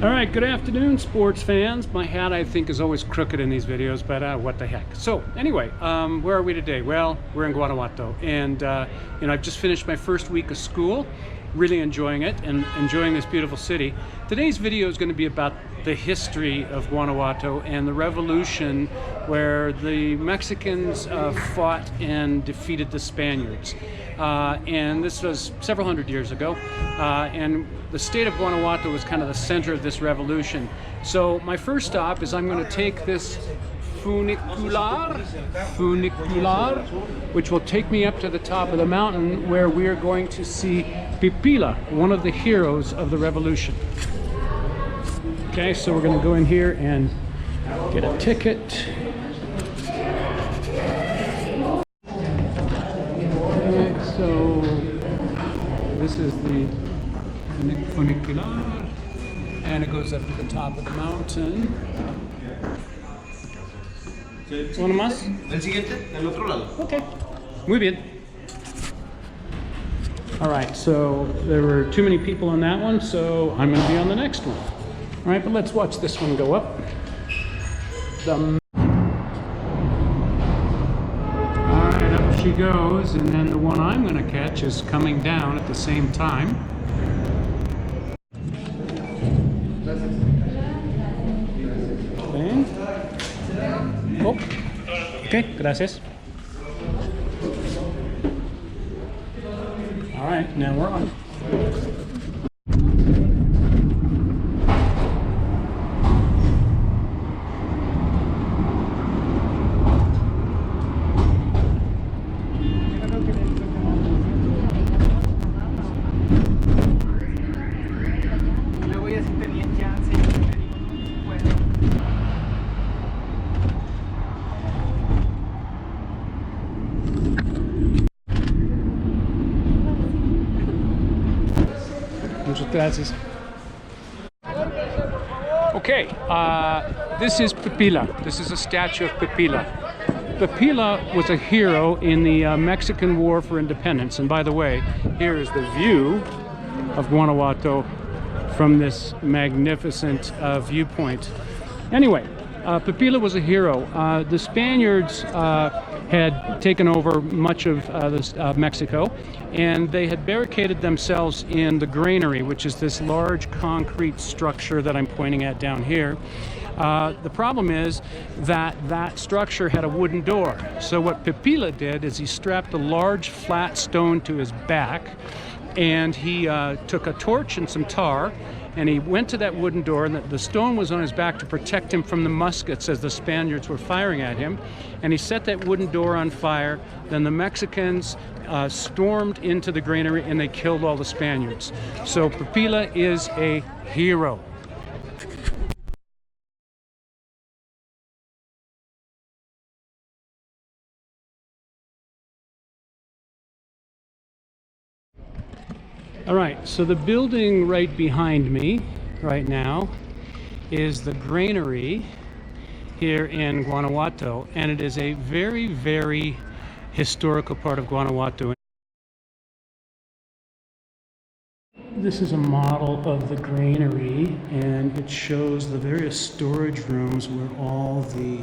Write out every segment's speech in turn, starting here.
All right, good afternoon, sports fans. My hat, I think, is always crooked in these videos, but what the heck. So anyway, where are we today? Well, we're in Guanajuato, and I've just finished my first week of school, really enjoying it and enjoying this beautiful city. Today's video is going to be about the history of Guanajuato and the revolution where the Mexicans fought and defeated the Spaniards. And this was several hundred years ago, and the state of Guanajuato was kind of the center of this revolution. So my first stop is I'm going to take this funicular, which will take me up to the top of the mountain where we are going to see Pipila, one of the heroes of the revolution. Okay, so we're going to go in here and get a ticket. Okay, so this is the funicular, and it goes up to the top of the mountain. ¿Uno más? El siguiente, del otro lado. Okay, muy bien. All right, so there were too many people on that one, so I'm going to be on the next one. All right, but let's watch this one go up. All right, up she goes, and then the one I'm going to catch is coming down at the same time. Okay. Oh, okay, gracias. All right, now we're on. Gracias. Okay, this is Pipila. This is a statue of Pipila. Pipila was a hero in the Mexican War for Independence. And by the way, here is the view of Guanajuato from this magnificent viewpoint. Anyway, Pipila was a hero. The Spaniards had taken over much of Mexico, and they had barricaded themselves in the granary, which is this large concrete structure that I'm pointing at down here. The problem is that that structure had a wooden door. So what Pipila did is he strapped a large flat stone to his back, and he took a torch and some tar, and he went to that wooden door, and the stone was on his back to protect him from the muskets as the Spaniards were firing at him. And he set that wooden door on fire. Then the Mexicans stormed into the granary and they killed all the Spaniards. So Pipila is a hero. All right, so the building right behind me right now is the granary here in Guanajuato, and it is a very, very historical part of Guanajuato. This is a model of the granary, and it shows the various storage rooms where all the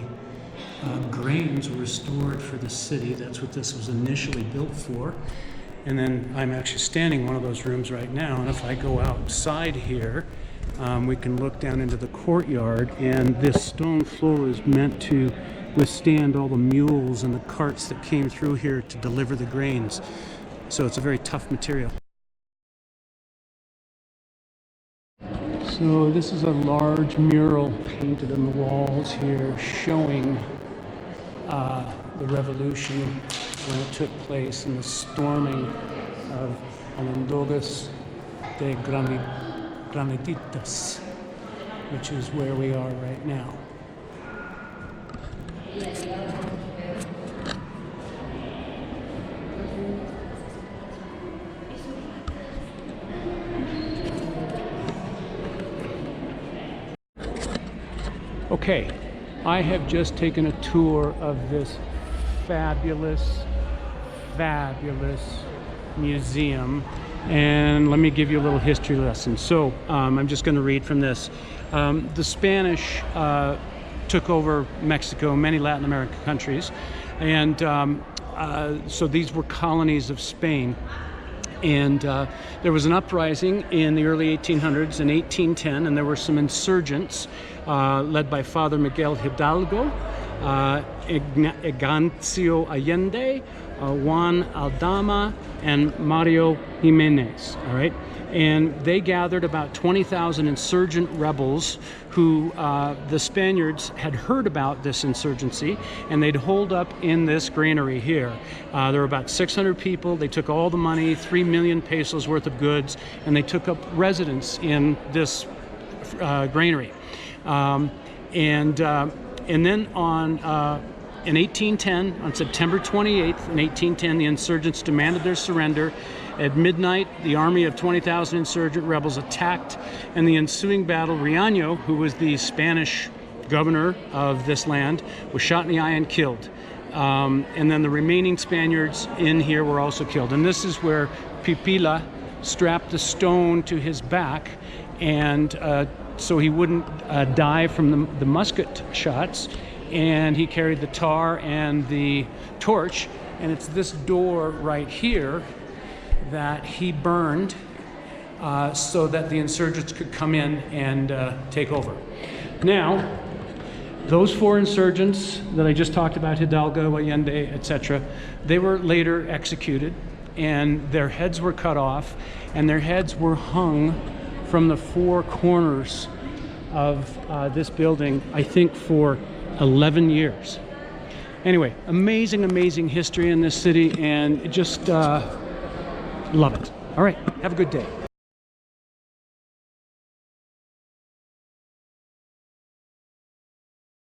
grains were stored for the city. That's what this was initially built for. And then I'm actually standing in one of those rooms right now, and if I go outside here, we can look down into the courtyard, and this stone floor is meant to withstand all the mules and the carts that came through here to deliver the grains. So it's a very tough material. So this is a large mural painted on the walls here showing the revolution when it took place in the storming of Alondogas de Granaditas, which is where we are right now. Okay, I have just taken a tour of this fabulous museum And let me give you a little history lesson. So I'm just going to read from this. The Spanish took over Mexico, many Latin American countries, and so these were colonies of Spain. And there was an uprising in the early 1800s in 1810, and there were some insurgents led by Father Miguel Hidalgo, Ignacio Allende, Juan Aldama, and Mario Jimenez, all right? And they gathered about 20,000 insurgent rebels who the Spaniards had heard about this insurgency, and they'd hold up in this granary here. There were about 600 people. They took all the money, 3 million pesos worth of goods, and they took up residence in this granary. And then in 1810, on September 28th, in 1810, the insurgents demanded their surrender. At midnight, the army of 20,000 insurgent rebels attacked, and the ensuing battle, Riaño, who was the Spanish governor of this land, was shot in the eye and killed. And then the remaining Spaniards in here were also killed. And this is where Pipila strapped a stone to his back, and so he wouldn't die from the musket shots. And he carried the tar and the torch, and it's this door right here that he burned so that the insurgents could come in and take over. Now, those 4 insurgents that I just talked about, Hidalgo, Allende, etc., they were later executed, and their heads were cut off, and their heads were hung from the 4 corners of this building, I think for 11 years. Anyway, amazing, amazing history in this city, and just love it. All right, have a good day.